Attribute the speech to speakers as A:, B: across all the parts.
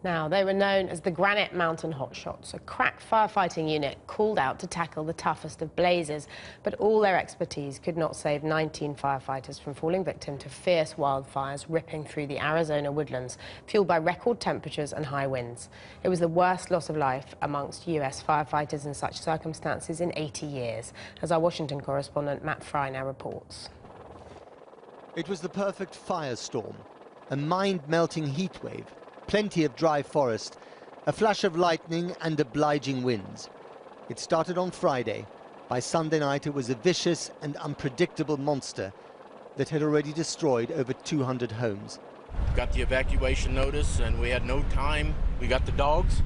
A: Now, they were known as the Granite Mountain Hotshots, a crack firefighting unit called out to tackle the toughest of blazes. But all their expertise could not save 19 firefighters from falling victim to fierce wildfires ripping through the Arizona woodlands, fueled by record temperatures and high winds. It was the worst loss of life amongst U.S. firefighters in such circumstances in 80 years, as our Washington correspondent Matt Fry now reports.
B: It was the perfect firestorm, a mind-melting heat wave. Plenty of dry forest, a flash of lightning and obliging winds. It started on Friday. By Sunday night, it was a vicious and unpredictable monster that had already destroyed over 200 homes.
C: Got the evacuation notice and we had no time. We got the dogs.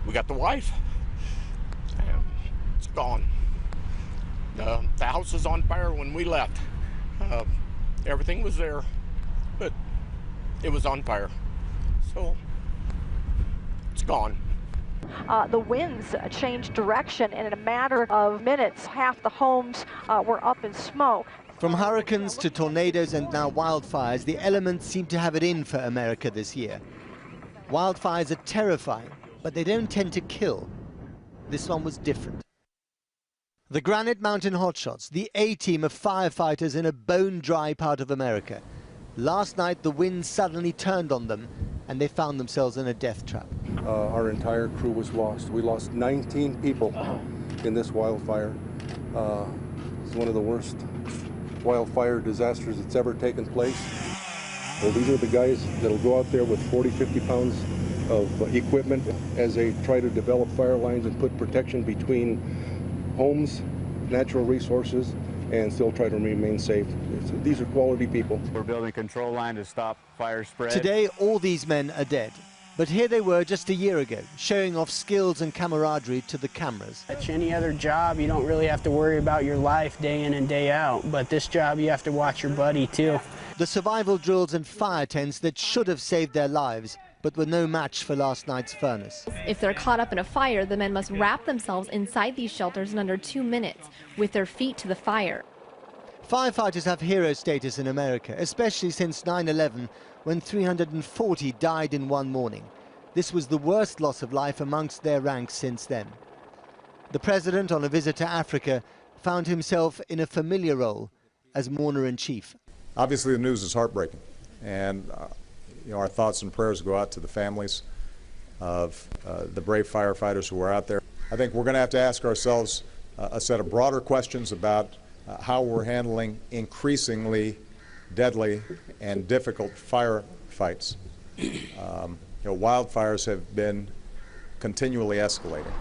C: We got the wife. It's gone. The house was on fire when we left. Everything was there, but it was on fire, so it's gone.
D: The winds changed direction, and in a matter of minutes, half the homes were up in smoke.
B: From hurricanes to tornadoes and now wildfires, the elements seem to have it in for America this year. Wildfires are terrifying, but they don't tend to kill. This one was different. The Granite Mountain Hotshots, the A-team of firefighters in a bone-dry part of America. Last night, the wind suddenly turned on them, and they found themselves in a death trap.
E: Our entire crew was lost. We lost 19 people in this wildfire. It's one of the worst wildfire disasters that's ever taken place. Well, these are the guys that'll go out there with 40, 50 pounds of equipment as they try to develop fire lines and put protection between homes, natural resources, and still try to remain safe. These are quality people.
F: We're building a control line to stop fire spread.
B: Today, all these men are dead. But here they were just a year ago, showing off skills and camaraderie to the cameras.
G: Like any other job, you don't really have to worry about your life day in and day out. But this job, you have to watch your buddy, too.
B: The survival drills and fire tents that should have saved their lives, but were no match for last night's furnace.
H: If they're caught up in a fire, the men must wrap themselves inside these shelters in under 2 minutes, with their feet to the fire.
B: Firefighters have hero status in America, especially since 9/11, when 340 died in one morning. This was the worst loss of life amongst their ranks since then. The president, on a visit to Africa, found himself in a familiar role as mourner-in-chief.
I: Obviously, the news is heartbreaking, and our thoughts and prayers go out to the families of the brave firefighters who are out there. I think we're going to have to ask ourselves a set of broader questions about how we're handling increasingly deadly and difficult firefights. Wildfires have been continually escalating.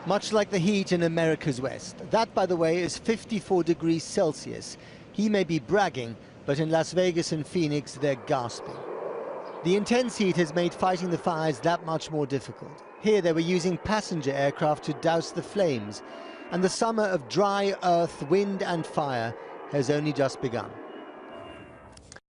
B: Much like the heat in America's West. That, by the way, is 54 degrees Celsius. He may be bragging, but in Las Vegas and Phoenix, they're gasping. The intense heat has made fighting the fires that much more difficult. Here they were using passenger aircraft to douse the flames, and the summer of dry earth, wind and fire has only just begun.